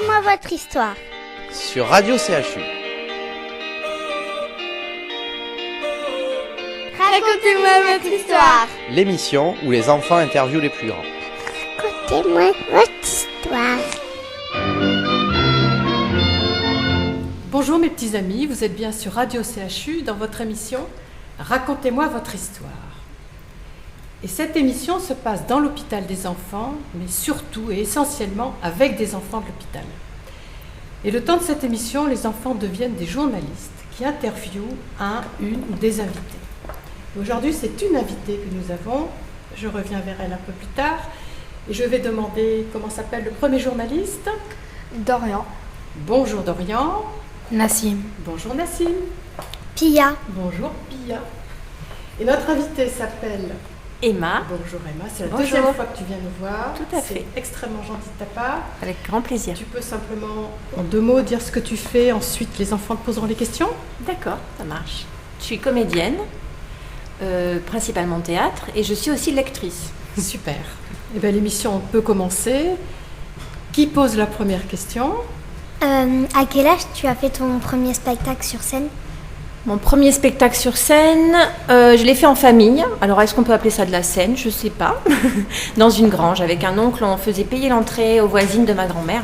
Racontez-moi votre histoire. Sur Radio CHU. Racontez-moi votre histoire. L'émission où les enfants interviewent les plus grands. Racontez-moi votre histoire. Bonjour mes petits amis, vous êtes bien sur Radio CHU dans votre émission Racontez-moi votre histoire. Et cette émission se passe dans l'hôpital des enfants, mais surtout et essentiellement avec des enfants de l'hôpital. Et le temps de cette émission, les enfants deviennent des journalistes qui interviewent une ou des invités. Aujourd'hui, c'est une invitée que nous avons. Je reviens vers elle un peu plus tard. Et je vais demander comment s'appelle le premier journaliste. Dorian. Bonjour Dorian. Nassim. Bonjour Nassim. Pia. Bonjour Pia. Et notre invitée s'appelle Emma. Bonjour Emma, c'est la Bonjour. deuxième fois que tu viens nous voir. Tout à fait. C'est extrêmement gentil de ta part. Avec grand plaisir. Tu peux simplement, en 2 mots, dire ce que tu fais. Ensuite, les enfants te poseront les questions. D'accord, ça marche. Je suis comédienne, principalement théâtre, et je suis aussi lectrice. Super. Eh bien, l'émission peut commencer. Qui pose la première question? À quel âge tu as fait ton premier spectacle sur scène? Mon premier spectacle sur scène, je l'ai fait en famille. Alors, est-ce qu'on peut appeler ça de la scène? Je ne sais pas. Dans une grange, avec un oncle, on faisait payer l'entrée aux voisines de ma grand-mère.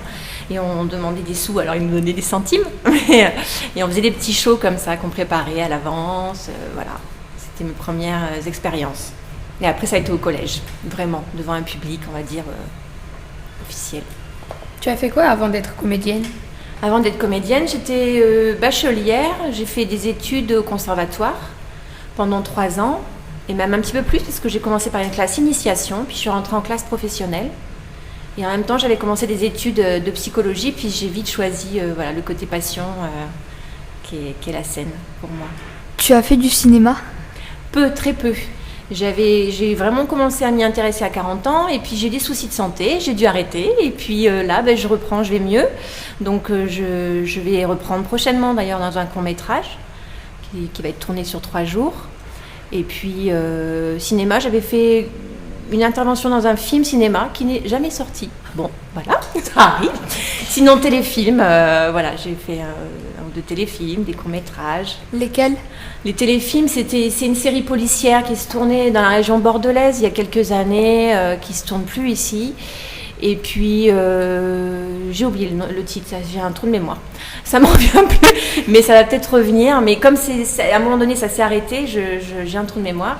Et on demandait des sous, alors ils nous donnaient des centimes. Et on faisait des petits shows comme ça, qu'on préparait à l'avance. Voilà, c'était mes premières expériences. Et après, ça a été au collège, vraiment, devant un public, on va dire, officiel. Tu as fait quoi avant d'être comédienne? Avant d'être comédienne, j'étais bachelière. J'ai fait des études au conservatoire pendant 3 ans, et même un petit peu plus, parce que j'ai commencé par une classe initiation, puis je suis rentrée en classe professionnelle. Et en même temps, j'avais commencé des études de psychologie, puis j'ai vite choisi le côté passion, qui est la scène pour moi. Tu as fait du cinéma? Très peu. J'ai vraiment commencé à m'y intéresser à 40 ans, et puis j'ai des soucis de santé, j'ai dû arrêter, et puis là, je reprends, je vais mieux. Donc je vais reprendre prochainement d'ailleurs dans un court-métrage qui va être tourné sur 3 jours. Et puis cinéma, j'avais fait une intervention dans un film cinéma qui n'est jamais sorti. Bon, voilà, ça arrive. Sinon, téléfilm, j'ai fait un ou 2 téléfilms, des courts-métrages. Lesquels? Les téléfilms, c'est une série policière qui se tournait dans la région bordelaise il y a quelques années, qui ne se tourne plus ici. Et puis, j'ai oublié le titre, j'ai un trou de mémoire. Ça ne me revient plus, mais ça va peut-être revenir. Mais comme à un moment donné, ça s'est arrêté, j'ai un trou de mémoire.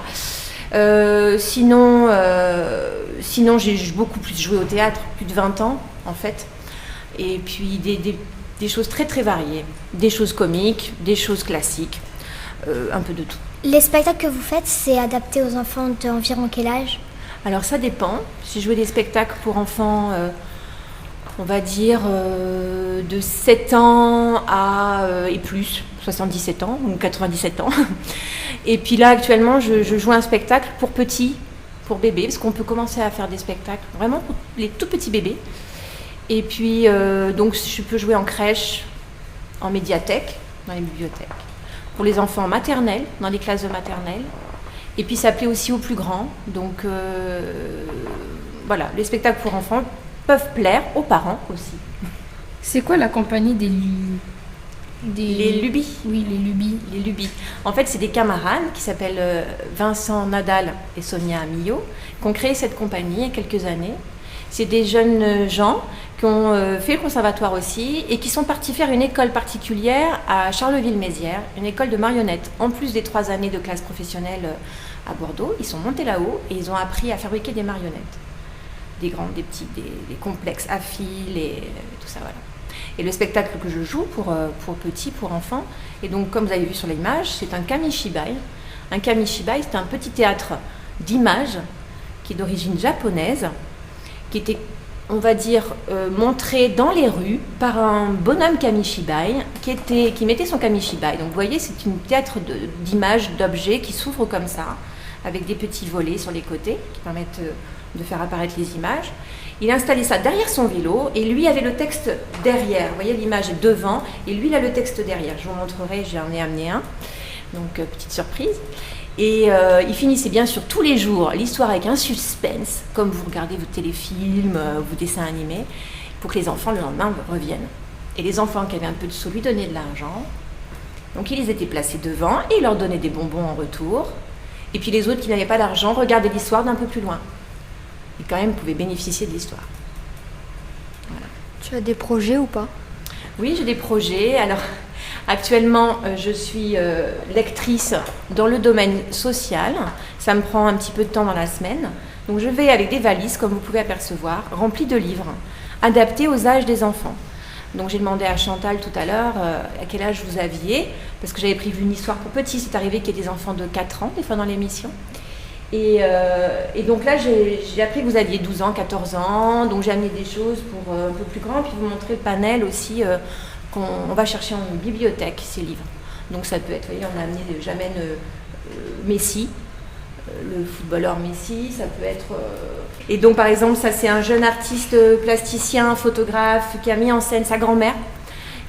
Sinon, j'ai beaucoup plus joué au théâtre, plus de 20 ans en fait. Et puis des choses très très variées, des choses comiques, des choses classiques, un peu de tout. Les spectacles que vous faites, c'est adapté aux enfants d'environ quel âge? Alors ça dépend. J'ai joué des spectacles pour enfants, on va dire de 7 ans et plus, 77 ans ou 97 ans. Et puis là actuellement je joue un spectacle pour petits, pour bébés, parce qu'on peut commencer à faire des spectacles vraiment pour les tout petits bébés. Et puis donc je peux jouer en crèche, en médiathèque, dans les bibliothèques, pour les enfants maternels, dans les classes de maternelle. Et puis ça plaît aussi aux plus grands. Donc les spectacles pour enfants peuvent plaire aux parents aussi. C'est quoi la compagnie des Les lubies. Oui, les lubies. Les lubies. En fait, c'est des camarades qui s'appellent Vincent Nadal et Sonia Millot qui ont créé cette compagnie il y a quelques années. C'est des jeunes gens qui ont fait le conservatoire aussi et qui sont partis faire une école particulière à Charleville-Mézières, une école de marionnettes. En plus des 3 années de classe professionnelle à Bordeaux, ils sont montés là-haut et ils ont appris à fabriquer des marionnettes. Des grandes, des petites, des complexes à fil et tout ça, voilà. Et le spectacle que je joue pour petits, pour enfants, et donc comme vous avez vu sur l'image, c'est un kamishibai. Un kamishibai, c'est un petit théâtre d'images qui est d'origine japonaise, qui était, on va dire, montré dans les rues par un bonhomme kamishibai qui mettait son kamishibai. Donc vous voyez, c'est un théâtre d'images, d'objets qui s'ouvre comme ça, avec des petits volets sur les côtés qui permettent de faire apparaître les images. Il a installé ça derrière son vélo et lui avait le texte derrière. Vous voyez, l'image est devant et lui, il a le texte derrière. Je vous montrerai, j'en ai amené un. Donc, petite surprise. Et il finissait bien sûr tous les jours l'histoire avec un suspense, comme vous regardez vos téléfilms, vos dessins animés. pour que les enfants le lendemain reviennent. Et les enfants qui avaient un peu de sous lui donnaient de l'argent. Donc ils étaient placés devant et ils leur donnaient des bonbons en retour. Et puis les autres qui n'avaient pas d'argent regardaient l'histoire d'un peu plus loin. Ils quand même pouvaient bénéficier de l'histoire. Voilà. Tu as des projets ou pas? Oui, j'ai des projets. Alors actuellement, je suis lectrice dans le domaine social. Ça me prend un petit peu de temps dans la semaine. Donc je vais avec des valises, comme vous pouvez apercevoir, remplies de livres, adaptés aux âges des enfants. Donc j'ai demandé à Chantal tout à l'heure à quel âge vous aviez, parce que j'avais prévu une histoire pour petits. C'est arrivé qu'il y ait des enfants de 4 ans, des fois dans l'émission. Et donc là, j'ai appris que vous aviez 12 ans, 14 ans. Donc j'ai amené des choses pour un peu plus grand, puis vous montrer le panel aussi qu'on va chercher en bibliothèque, ces livres. Donc ça peut être, vous voyez, j'amène Messi, le footballeur Messi, ça peut être... Et donc par exemple, ça c'est un jeune artiste plasticien, photographe, qui a mis en scène sa grand-mère,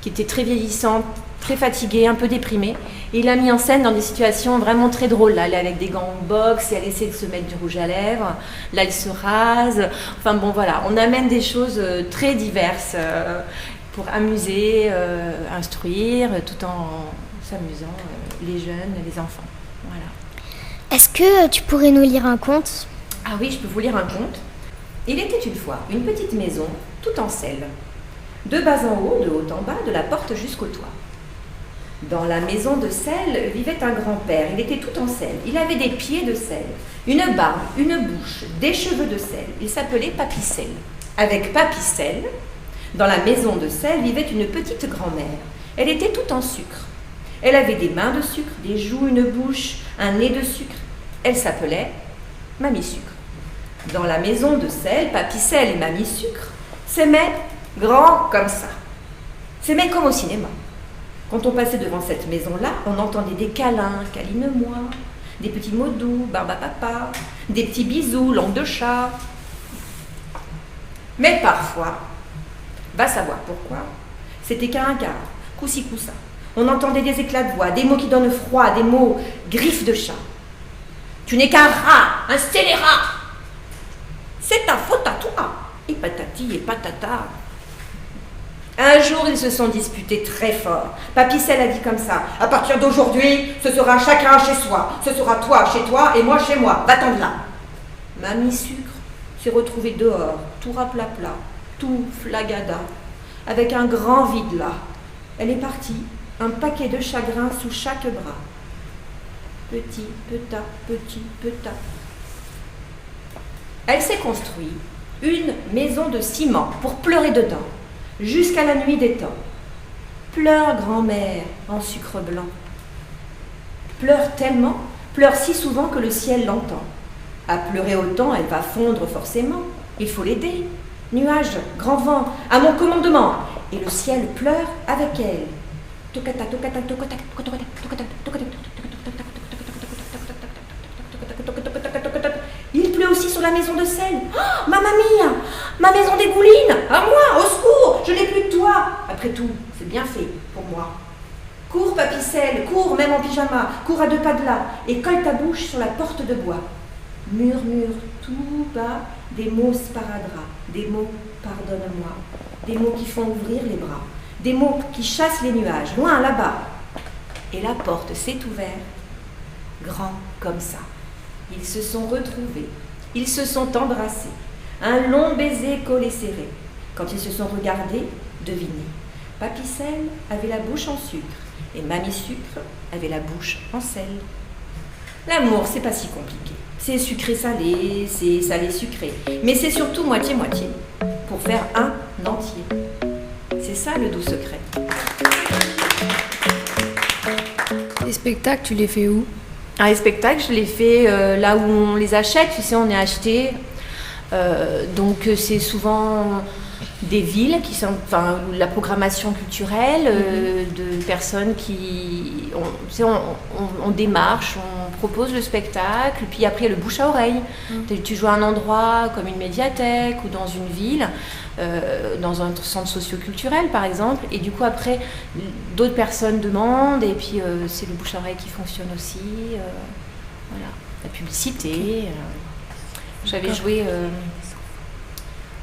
qui était très vieillissante, très fatiguée, un peu déprimée. Et il l'a mis en scène dans des situations vraiment très drôles. Là, elle est avec des gants de boxe et elle essaie de se mettre du rouge à lèvres. Là, elle se rase. Enfin bon, voilà, on amène des choses très diverses pour amuser, instruire, tout en s'amusant, les jeunes, les enfants. Voilà. Est-ce que tu pourrais nous lire un conte? Ah oui, je peux vous lire un conte. Il était une fois une petite maison, toute en selle. De bas en haut, de haut en bas, de la porte jusqu'au toit. Dans la maison de sel vivait un grand-père. Il était tout en sel. Il avait des pieds de sel, une barbe, une bouche, des cheveux de sel. Il s'appelait Papy-Sel. Avec Papy-Sel, dans la maison de sel vivait une petite grand-mère. Elle était toute en sucre. Elle avait des mains de sucre, des joues, une bouche, un nez de sucre. Elle s'appelait Mamie Sucre. Dans la maison de sel, Papy-Sel et Mamie Sucre s'aimaient grand comme ça. S'aimaient comme au cinéma. Quand on passait devant cette maison-là, on entendait des câlins, câline-moi, des petits mots doux, barbe à papa, des petits bisous, langue de chat. Mais parfois, va savoir pourquoi, c'était qu'un quart, coussi coussa. On entendait des éclats de voix, des mots qui donnent froid, des mots griffes de chat. Tu n'es qu'un rat, un scélérat. C'est ta faute à toi. Et patati et patata. Un jour, ils se sont disputés très fort. Papy-Sel a dit comme ça: à partir d'aujourd'hui, ce sera chacun chez soi. Ce sera toi chez toi et moi chez moi. Va-t'en de là. Mamie Sucre s'est retrouvée dehors, tout rapla-pla, tout flagada, avec un grand vide là. Elle est partie, un paquet de chagrin sous chaque bras. Petit, petit. Elle s'est construit une maison de ciment pour pleurer dedans, jusqu'à la nuit des temps. Pleure grand-mère en sucre blanc. Pleure tellement, pleure si souvent que le ciel l'entend. À pleurer autant, elle va fondre forcément. Il faut l'aider. Nuage, grand vent, à mon commandement. Et le ciel pleure avec elle. Il pleut aussi sur la maison de sel. Oh, mamma mia, ma maison dégouline. À moi, au secours, je n'ai plus de toit. Après tout, c'est bien fait pour moi. Cours, Papy-Sel, cours, même en pyjama, cours à 2 pas de là, et colle ta bouche sur la porte de bois. Murmure tout bas des mots sparadrap, des mots pardonne-moi, des mots qui font ouvrir les bras, des mots qui chassent les nuages, loin là-bas. Et la porte s'est ouverte, grand comme ça. Ils se sont retrouvés, ils se sont embrassés, un long baiser collé serré. Quand ils se sont regardés, devinez, Papy-Sel avait la bouche en sucre et Mamie Sucre avait la bouche en sel. L'amour, c'est pas si compliqué. C'est sucré-salé, c'est salé-sucré. Mais c'est surtout moitié-moitié, pour faire un entier. C'est ça le doux secret. Les spectacles, tu les fais où? Les spectacles, je les fais là où on les achète. Tu sais, on est acheté. Donc c'est souvent des villes qui sont, enfin, la programmation culturelle de personnes qui, on démarche, on propose le spectacle, puis après le bouche à oreille. Tu joues à un endroit comme une médiathèque ou dans une ville, dans un centre socio-culturel par exemple, et du coup après d'autres personnes demandent, et puis c'est le bouche à oreille qui fonctionne aussi. Voilà, la publicité. J'avais joué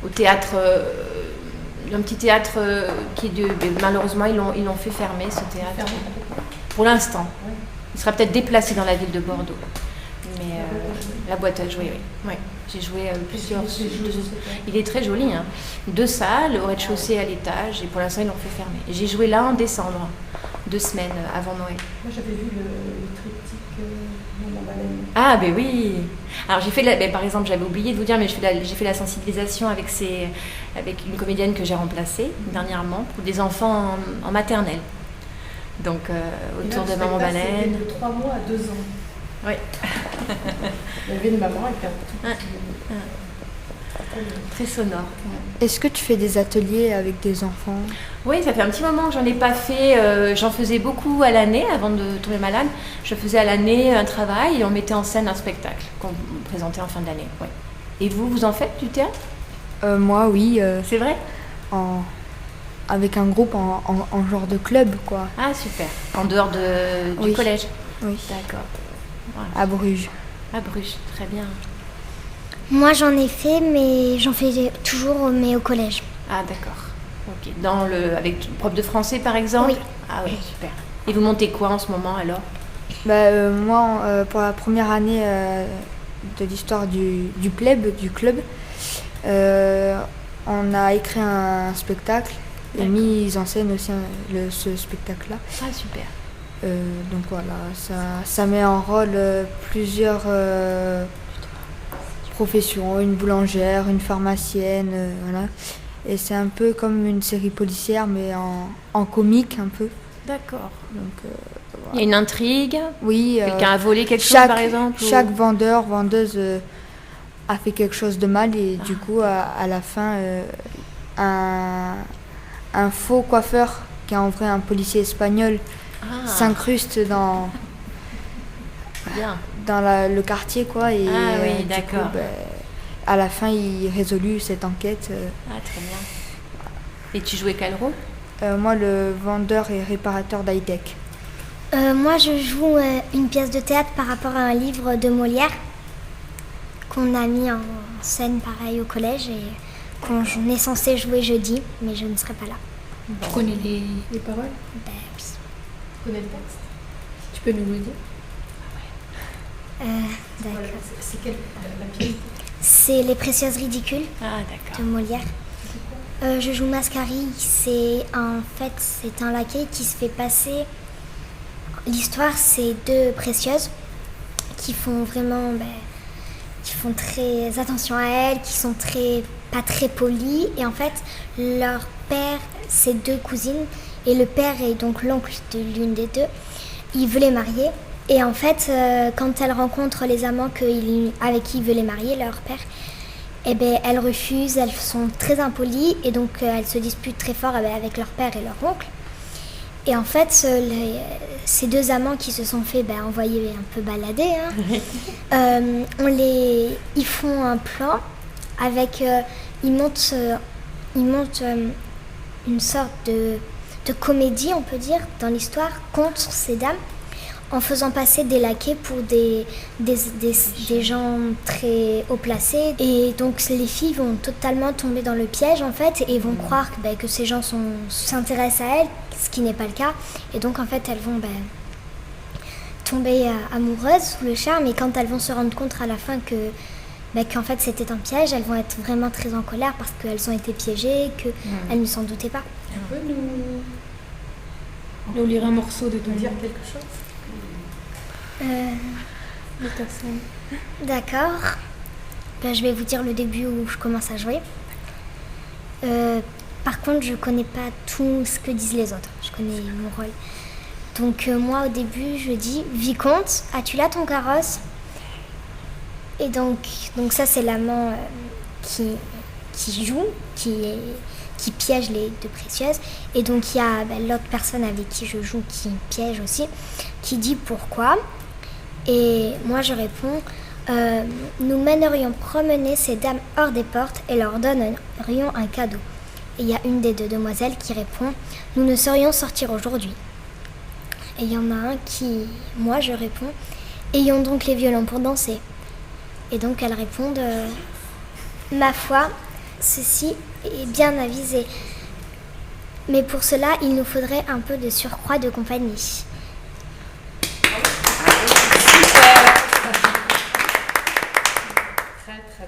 au théâtre un petit théâtre malheureusement ils l'ont fait fermer ce théâtre. Pour l'instant. Il sera peut-être déplacé dans la ville de Bordeaux. Mais la boîte à jouer, oui. J'ai joué plusieurs. Il est très joli, hein. 2 salles, au rez-de-chaussée, à l'étage, et pour l'instant ils l'ont fait fermer. J'ai joué là en décembre, 2 semaines avant Noël. Moi j'avais vu le triptyque Maman Baleine. Ah ben oui. Alors j'ai fait par exemple, j'avais oublié de vous dire, mais j'ai fait la sensibilisation avec une comédienne que j'ai remplacée dernièrement pour des enfants en maternelle. Donc autour de Maman Baleine. De 3 mois à 2 ans. Oui. Il y avait une maman avec un tout petit Très sonore. Est-ce que tu fais des ateliers avec des enfants? Oui, ça fait un petit moment que j'en ai pas fait. J'en faisais beaucoup à l'année avant de tomber malade. Je faisais à l'année un travail et on mettait en scène un spectacle qu'on présentait en fin d'année. Ouais. Et vous en faites du théâtre? Moi, oui. C'est vrai? Avec un groupe en genre de club, quoi. Ah, super. En dehors du collège? Oui. D'accord. Voilà. À Bruges. À Bruges, très bien. Moi, j'en ai fait, mais j'en fais toujours, mais au collège. Ah, d'accord. Ok. Avec prof de français, par exemple? Oui. Ah oui, super. Et vous montez quoi en ce moment, alors? Moi, pour la première année de l'histoire du club, on a écrit un spectacle et mis en scène aussi ce spectacle-là. Ah, super. Donc voilà, ça met en rôle plusieurs professions, une boulangère, une pharmacienne, voilà. Et c'est un peu comme une série policière, mais en comique un peu. D'accord. Donc, voilà. Il y a une intrigue? Oui. Quelqu'un a volé quelque chose, par exemple? Chaque vendeuse a fait quelque chose de mal et du coup, à la fin, un faux coiffeur, qui est en vrai un policier espagnol, s'incruste dans le quartier, quoi. Et oui, du d'accord. coup, à la fin, il résolut cette enquête. Ah, très bien. Et tu jouais quel rôle? Moi, le vendeur et réparateur d'high-tech. Moi, je joue une pièce de théâtre par rapport à un livre de Molière qu'on a mis en scène, pareil, au collège et qu'on est censé jouer jeudi, mais je ne serai pas là. Tu connais Les paroles? Ben oui. Tu connais le texte? Tu peux nous le dire? D'accord. C'est quelle la pièce? C'est Les Précieuses Ridicules Ah, de d'accord. Molière. Je joue Mascari. C'est un laquais qui se fait passer. L'histoire, c'est 2 précieuses qui font vraiment, qui font très attention à elles, qui sont pas très polies. Et en fait, leur père, c'est 2 cousines, et le père est donc l'oncle de l'une des 2. Il veut les marier. Et en fait, quand elles rencontrent les amants avec qui il veut les marier, leur père, elles refusent, elles sont très impolies et donc elles se disputent très fort avec leur père et leur oncle. Et en fait, ces 2 amants qui se sont fait envoyer un peu balader, ils font un plan avec, ils montent une sorte de comédie, on peut dire, dans l'histoire contre ces dames, en faisant passer des laquais pour des gens très haut placés. Et donc les filles vont totalement tomber dans le piège en fait et vont croire que ces gens s'intéressent à elles, ce qui n'est pas le cas. Et donc en fait elles vont tomber amoureuses sous le charme, et quand elles vont se rendre compte à la fin qu'en fait c'était un piège, elles vont être vraiment très en colère parce qu'elles ont été piégées, qu'elles ne s'en doutaient pas. Tu peux Nous lire un morceau de ton nous dire quelque chose? de ta scène. D'accord. Je vais vous dire le début où je commence à jouer. Par contre, je connais pas tout ce que disent les autres. Je connais mon rôle. Donc moi, au début, je dis « Vicomte, as-tu là ton carrosse ?» Et donc ça, c'est l'amant qui joue, qui piège les 2 précieuses. Et donc il y a l'autre personne avec qui je joue qui piège aussi, qui dit « Pourquoi ?» Et moi je réponds nous mènerions promener ces dames hors des portes et leur donnerions un cadeau. Et il y a une des 2 demoiselles qui répond nous ne saurions sortir aujourd'hui. Et il y en a un moi je réponds ayons donc les violons pour danser. Et donc elles répondent ma foi, ceci est bien avisé. Mais pour cela, il nous faudrait un peu de surcroît de compagnie. Très très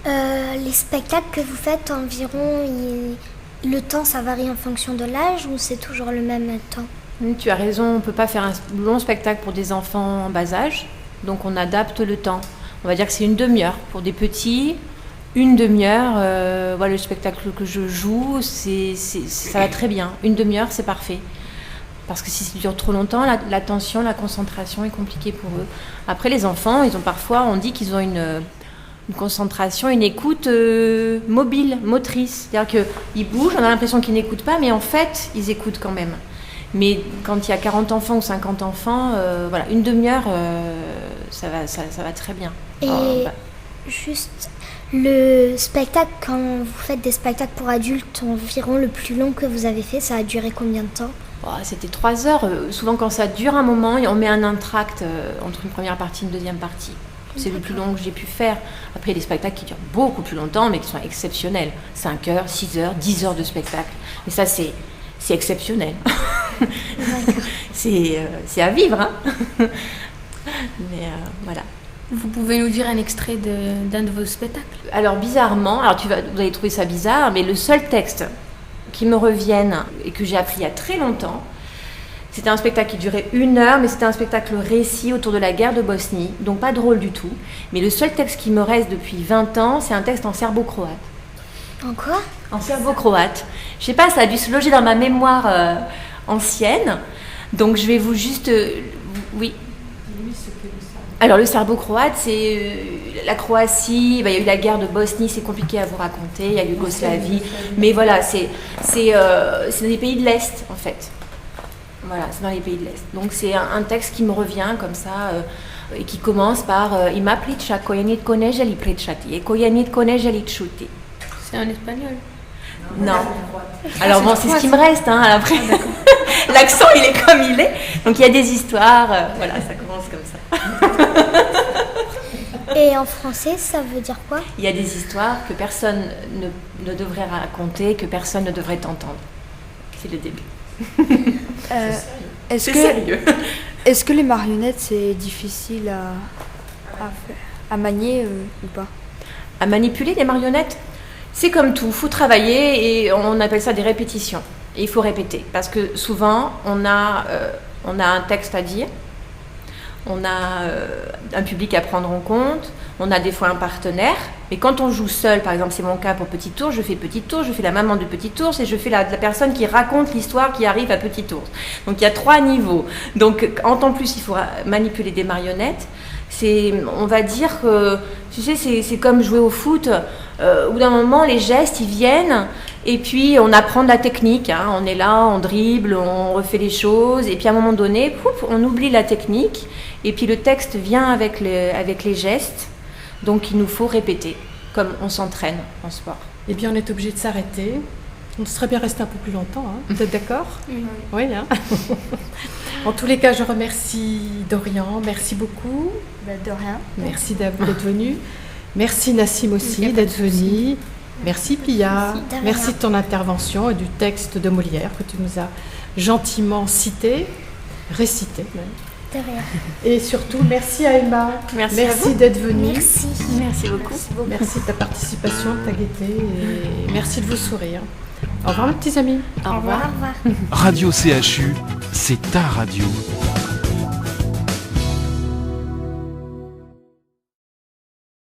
bien. Les spectacles que vous faites environ, le temps ça varie en fonction de l'âge ou c'est toujours le même temps? Tu as raison, on ne peut pas faire un long spectacle pour des enfants en bas âge, donc on adapte le temps. On va dire que c'est une demi-heure pour des petits, une demi-heure. Voilà, le spectacle que je joue, ça va très bien. Une demi-heure, c'est parfait. Parce que si ça dure trop longtemps, l'attention, la concentration est compliquée pour eux. Après, les enfants, ils ont parfois, on dit qu'ils ont une concentration, une écoute mobile, motrice. C'est-à-dire qu'ils bougent, on a l'impression qu'ils n'écoutent pas, mais en fait, ils écoutent quand même. Mais quand il y a 40 enfants ou 50 enfants, voilà, une demi-heure, ça va très bien. Et juste le spectacle, quand vous faites des spectacles pour adultes, environ le plus long que vous avez fait, ça a duré combien de temps? C'était 3 heures. Souvent, quand ça dure un moment, on met un entracte entre une première partie et une deuxième partie. C'est le plus long que j'ai pu faire. Après, il y a des spectacles qui durent beaucoup plus longtemps, mais qui sont exceptionnels. 5 heures, 6 heures, 10 heures de spectacle. Mais ça, c'est exceptionnel. C'est à vivre. Hein. Mais voilà. Vous pouvez nous dire un extrait d'un de vos spectacles? Alors, bizarrement, vous allez trouver ça bizarre, mais le seul texte qui me revienne et que j'ai appris il y a très longtemps, c'était un spectacle qui durait 1 heure, mais c'était un spectacle récit autour de la guerre de Bosnie, donc pas drôle du tout. Mais le seul texte qui me reste depuis 20 ans, c'est un texte en serbo-croate. En quoi? En serbo-croate. Je sais pas, ça a dû se loger dans ma mémoire ancienne. Donc je vais vous juste... oui. Alors le serbo-croate, c'est la Croatie, il y a eu la guerre de Bosnie, c'est compliqué à vous raconter, il y a l'Yougoslavie. Mais voilà, c'est dans les pays de l'Est en fait. Voilà, c'est dans les pays de l'Est. Donc c'est un texte qui me revient comme ça et qui commence par Ima priča koja nitko ne želi pričati et koja nitko ne želi čuti. C'est en espagnol? Non. Alors bon, c'est ce qui me reste. Hein, après, l'accent il est comme il est. Donc il y a des histoires. Voilà, ça commence comme ça. Et en français, ça veut dire quoi? Il y a des histoires que personne ne devrait raconter, que personne ne devrait entendre. C'est le début. Est-ce que les marionnettes c'est difficile à manier ou pas? À manipuler des marionnettes, c'est comme tout, il faut travailler et on appelle ça des répétitions. Et il faut répéter parce que souvent on a un texte à dire, on a un public à prendre en compte, on a des fois un partenaire. Mais quand on joue seul, par exemple, c'est mon cas pour Petit Ours, je fais Petit Ours, je fais la maman de Petit Ours et je fais la personne qui raconte l'histoire qui arrive à Petit Ours. Donc il y a 3 niveaux. Donc en plus, il faut manipuler des marionnettes. On va dire que, tu sais, c'est comme jouer au foot. Au bout d'un moment, les gestes, ils viennent et puis on apprend de la technique. Hein. On est là, on dribble, on refait les choses et puis à un moment donné, on oublie la technique et puis le texte vient avec les gestes. Donc il nous faut répéter, comme on s'entraîne en sport. Eh bien, on est obligé de s'arrêter. On serait bien resté un peu plus longtemps. Hein. Vous êtes d'accord? Oui. Hein. En tous les cas, je remercie Dorian. Merci beaucoup. De rien. Merci d'être venu. Merci Nassim aussi d'être venu. Merci Pia. Merci de ton intervention et du texte de Molière que tu nous as gentiment cité, récité même. De rien. Et surtout, merci à Emma. Merci d'être venue. Merci beaucoup. Merci de ta participation, de ta gaieté et merci de vos sourires. Au revoir mes petits amis. Au revoir. Au revoir. Radio CHU, c'est ta radio.